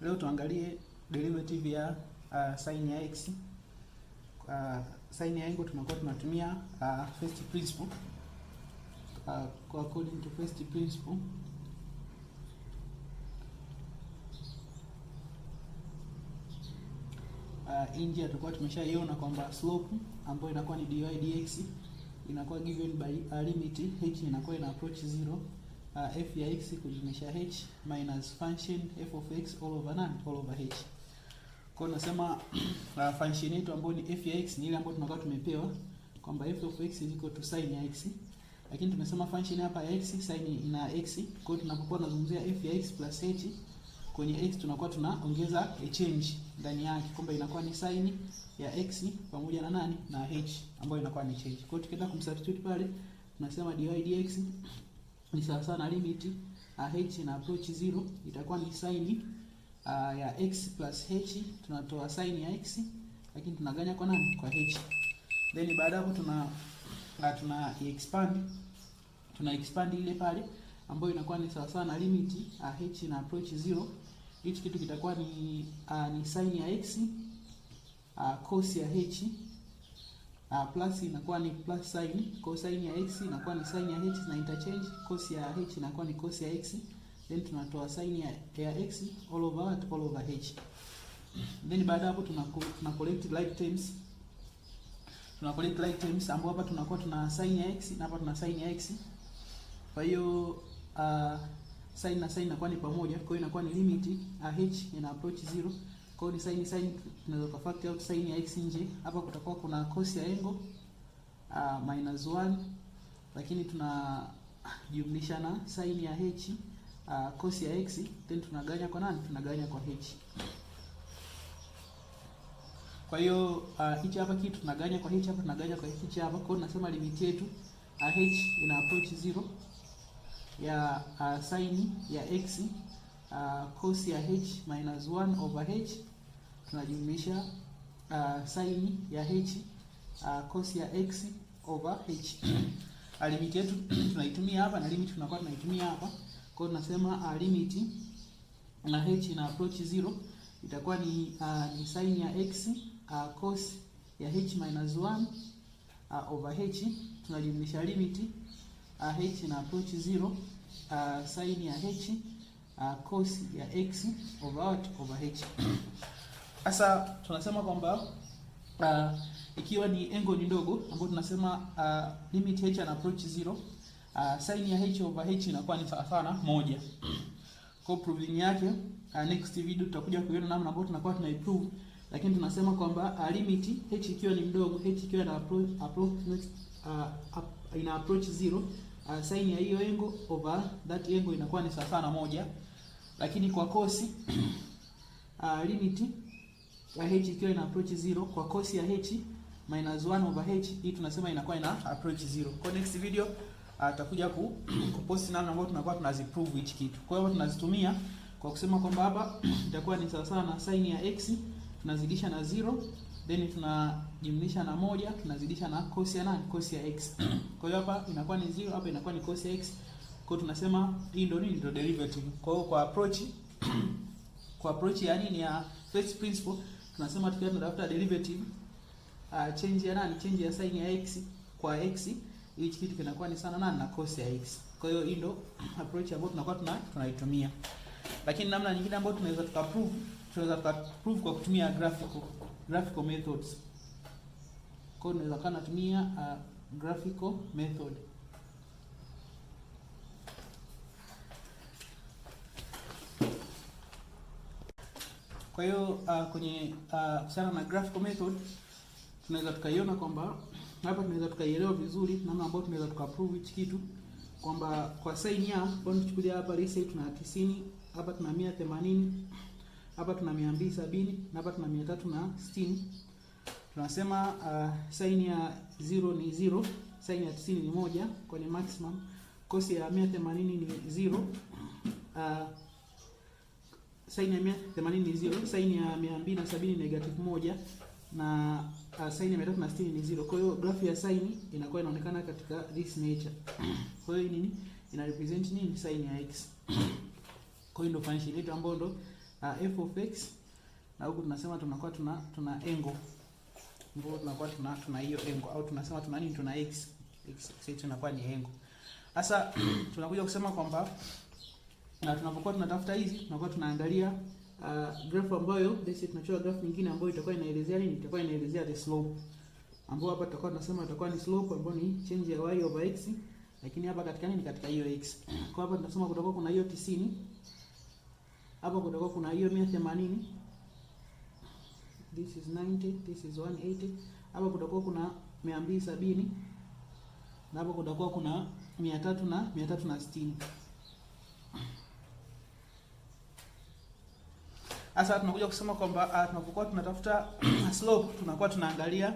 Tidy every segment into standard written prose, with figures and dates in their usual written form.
Leo tuangalie derivative ya sin ya x. Sin ya angle tunakuwa tunatumia first principle. According to first principle, njia tutakuwa tumeshaiona kwamba slope ambayo inakuwa ni dy dx inakuwa given by limit h inakuwa ina approach 0, f ya x kujumlisha h minus function f of x all over h. Kwa hiyo nasema function yetu ambayo ni f ya x ni ile ambayo tunakuwa tumepewa kwamba f of x is equal to sin ya x, lakini tumesema function hapa ya x sin ina x. Kwa hiyo tunapokuwa tunazungumzia f ya x plus h, kwenye x tunakuwa tunaongeza a change ndani yake kwamba inakuwa ni sin ya x pamoja na nani na h ambayo inakuwa ni change. Kwa hiyo tukienda kumsubstitute pale tunasema dy dx ni sawa sawa na limit h na approach 0 itakuwa ni sin ya x plus h, tunatoa sin ya x lakini tunaganya kwa nani kwa h. Then baada hapo tuna expand ile pale ambayo inakuwa ni sawa sawa na limit h na approach 0. Hichi kitu kitakuwa ni sin ya x cos ya h plus inakuwa ni plus sin cosine ya x inakuwa ni sin ya h na interchange, cos ya h inakuwa ni cos ya x, then tunatoa sin ya x all over h. Then baada hapo tuna collect like terms. Tuna collect like terms ambapo hapa tunakuwa tuna sin ya x na hapa tuna sin ya x. Kwa hiyo sin na sin inakuwa ni pamoja, kwa hiyo inakuwa ni limit h ina approach 0. Kwa hiyo ni sin tunaweza kufactor out sin ya x nje. Hapa kutakuwa kuna cos ya angle minus 1, lakini tunajumlisha na sin ya h cos ya x, then tunaganya kwa nani? Tunaganya kwa h. Kwa hiyo hichi hapa kitu tunaganya kwa h, hapa tunaganya kwa h hapa. Kwa hiyo tunasema limit yetu h ina approach 0 ya sin ya x cos ya h minus 1 over h, tunajumlisha sin ya h cos ya x over h. Limit yetu tunaitumia hapa na limit tunakuwa tunaitumia hapa. Kwa hiyo tunasema limit na h ina approach 0 itakuwa ni sin ya x cos ya h minus 1 over h, tunajumlisha limit h ina approach 0 sin ya h cos ya x over h. Sasa tunasema kwamba ikiwa ni angle ni ndogo ambapo tunasema limit h ana approach 0, sin ya h over h inakuwa ni sawa sawa na 1. Kwa proving yake next video tutakuja kuiona namna ambayo tunakuwa tunaiprove, lakini tunasema kwamba limit h ikiwa ni mdogo, h ikiwa ina approach 0, sin ya hiyo angle over that angle inakuwa ni sawa sawa na 1. Lakini kwa cos limit h ikiwa ina approach 0 kwa cos ya h minus 1 over h, hii tunasema inakuwa ina approach 0. Kwa next video tutakuja kupost namna ambayo tunakuwa tunaziprove hichi kitu. Kwa hiyo tunazitumia kwa kusema kwamba hapa itakuwa ni sawa sawa na sin ya x tunazidisha na 0, then tunajumlisha na 1 tunazidisha na cos ya nani? Cos ya x. Kwa hiyo hapa inakuwa ni 0, hapa inakuwa ni cos ya x. Kwa hiyo tunasema hii ndio nini? Ndio derivative. Kwa hiyo kwa approach ya nini ya first principle tunasema tukiwa tunatafuta derivative change ya nani? Change ya sin ya x kwa x, hichi kitu kinakuwa ni sana nani? Na cos ya x. Kwa hiyo hii ndio approach ambayo tunakuwa tunaitumia. Lakini namna nyingine ambayo tunaweza tukaprove kwa kutumia graphical methods. Kwa hiyo tunaweza kana tumia graphical method. Kwa hiyo kwenye kuhusiana na graphical method tunaweza tukaiona kwamba hapa tunaweza tukaielewa vizuri namna ambayo tunaweza tukaprove hichi kitu kwamba kwa sin ya, kwa tuchukulia hapa let's say tuna 90, hapa tuna 180, hapa tuna 270 na hapa tuna 360. Tunasema sin ya 0 ni 0, sin ya 90 ni 1 kwenye maximum, cos ya 180 ni 0, sin ya 180 ni 0, sin ya 270 ni negative 1 na sin ya 360 ni 0. Kwa hiyo graph ya sin inakuwa inaonekana katika this nature. Kwa hiyo nini ina represent nini? Sin ya x. Kwa hiyo ndio function yetu ambayo ndo f of x, na huku tunasema tunakuwa tuna angle ambapo tunakuwa tuna hiyo angle, au tunasema tuna nini, tuna x yetu inakuwa ni angle. Sasa tunakuja kusema kwamba na tunapokuwa tunatafuta hizi tunakuwa tunaangalia graph ambayo basi tunachora graph nyingine ambayo itakuwa inaelezea nini, itakuwa inaelezea the slope, ambapo hapa tutakuwa tunasema itakuwa ni slope ambayo ni change ya y over x, lakini hapa katika nini, katika hiyo x. Kwa hapa tunasema kutakuwa kuna hiyo 90, hapa kutakuwa kuna hiyo 180, this is 90, this is 180, hapa kutakuwa kuna 270, na hapa kutakuwa kuna 300 na 360. Sasa tunakuja kusema kwamba tunapokuwa tunatafuta slope tunakuwa tunaangalia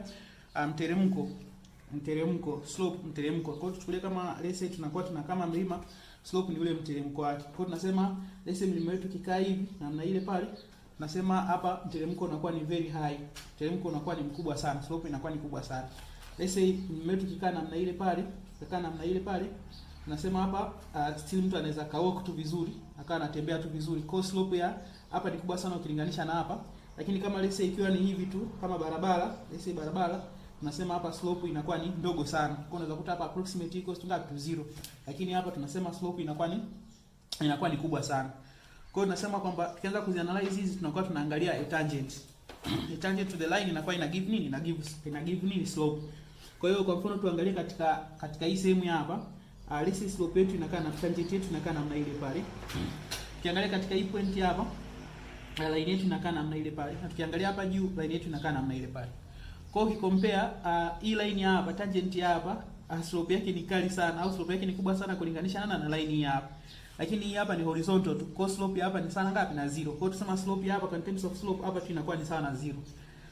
mteremko, slope mteremko. Kwa hiyo tuchukulie kama let's say tunakuwa tuna kama mlima, slope ni ule mteremko wake. Kwa hiyo tunasema let's say mlima wetu kikaa hivi namna ile pale, tunasema hapa mteremko unakuwa ni very high, mteremko unakuwa ni mkubwa sana, slope inakuwa ni kubwa sana. Let's say mlima wetu kikaa namna ile pale, tukakaa namna ile pale, tunasema hapa still mtu anaweza ka walk tu vizuri, akawa anatembea tu vizuri. Kwa slope ya hapa ni kubwa sana ukilinganisha na hapa. Lakini kama let's say ikiwa ni hivi tu kama barabara, let's say barabara, tunasema hapa slope inakuwa ni ndogo sana. Kwa unaweza kukuta hapa approximate equals to ngapi, to 0. Lakini hapa tunasema slope inakuwa ni kubwa sana. Kwa hiyo tunasema kwamba tukianza kuzianalyze hizi tunakuwa tunaangalia a tangent. A tangent to the line inakuwa ina give nini? Ina give nini? Slope. Kwa hiyo kwa mfano tuangalie katika hii sehemu hapa, let's say slope yetu inakaa na tangent yetu inakaa namna ile pale. Tukiangalia katika hii point hapa, line yetu inakaa namna ile pale. Na tukiangalia hapa juu, line yetu inakaa namna ile pale. Kwa hiyo ukicompare hii line hapa, tangent hapa, slope yake ni kali sana au slope yake ni kubwa sana kulinganisha na line hii hapa. Lakini hii hapa ni horizontal tu. Kwa slope hapa ni sana ngapi? Na 0. Kwa hiyo tusema slope hapa in terms of slope hapa tu inakuwa ni sawa na 0.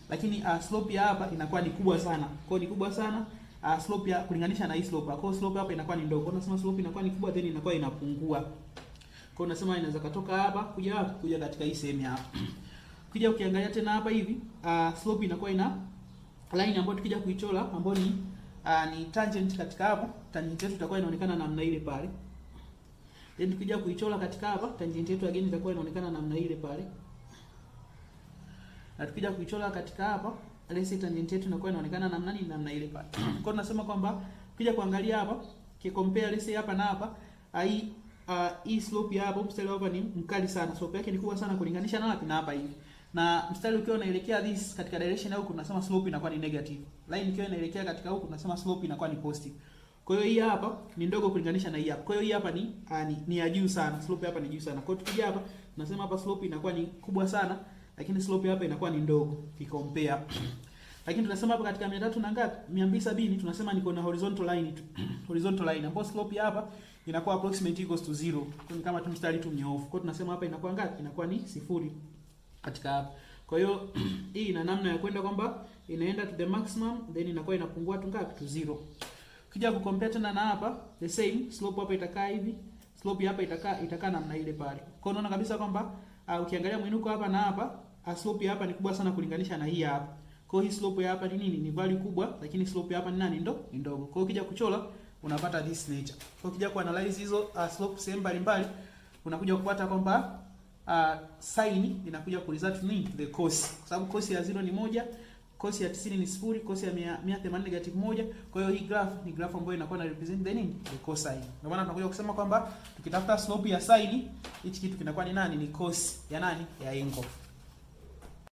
Lakini slope hapa inakuwa ni kubwa sana. Kwa hiyo ni kubwa sana slope ya kulinganisha na hii slope. Kwa hiyo slope hapa inakuwa ni ndogo. Kwa hiyo tunasema slope inakuwa ni kubwa then inakuwa inapungua. Kwa hiyo unasema inaweza katoka hapa kuja wapi? Kuja katika hii sehemu hapa. Ukija ukiangalia tena hapa hivi, slope inakuwa ina line ambayo tukija kuichora ambayo ni tangent katika hapo, tangent yetu itakuwa inaonekana namna ile pale. Then tukija kuichora katika hapa, tangent yetu again itakuwa inaonekana namna ile pale. Na tukija kuichora katika hapa, let's say tangent yetu inakuwa inaonekana namna ile pale. Kwa hiyo tunasema kwamba ukija kuangalia hapa, compare let's say hapa na hapa, hii slope ya hapo mstari hapa ni mkali sana. Slope yake ni kubwa sana kulinganisha na wapi, na hapa hivi. Na mstari ukiwa unaelekea this katika direction huko tunasema slope inakuwa ni negative. Line ikiwa inaelekea katika huko tunasema slope inakuwa ni positive. Kwa hiyo hii hapa ni ndogo kulinganisha na hii hapa. Kwa hiyo hii hapa ni ya juu sana. Slope hapa ni juu sana. Kwa hiyo tukija hapa tunasema hapa slope inakuwa ni kubwa sana, lakini slope hapa inakuwa ni ndogo kicompare. Lakini tunasema hapa katika 300 na ngapi? 270 tunasema niko na horizontal line tu. Horizontal line ambapo slope hapa inakuwa approximately equals to 0. Kwa ni kama tu mstari tu mnyoofu. Kwa hiyo tunasema hapa inakuwa ngapi? Inakuwa ni 0 katika hapa. Kwa hiyo hii ina namna ya kwenda kwamba inaenda to the maximum then inakuwa inapungua tu ngapi? To 0. Ukija kucompare tena na hapa, the same slope hapa itakaa hivi, slope hapa itakaa namna ile pale. Kwa hiyo unaona kabisa kwamba ukiangalia mwinuko hapa na hapa, slope hapa ni kubwa sana kulinganisha na hii hapa. Kwa hiyo hii slope hapa ni nini? Ni value kubwa, lakini slope hapa ni nani? Ni ndogo. Kwa hiyo ukija kuchora unapata this nature. Kwa hiyo ukija kuanalyze hizo slope sehemu mbalimbali, unakuja kupata kwamba sin inakuja kuresult nini? The cos. Kwa sababu cos ya 0 ni 1, cos ya 90 ni 0, cos ya 180 negative 1. Kwa hiyo hii graph ni graph ambayo inakuwa na represent the nini? The cosine. Ndio maana tunakuja kusema kwamba tukitafuta slope ya sin, hichi kitu kinakuwa ni nani? Ni cos ya nani? Ya angle.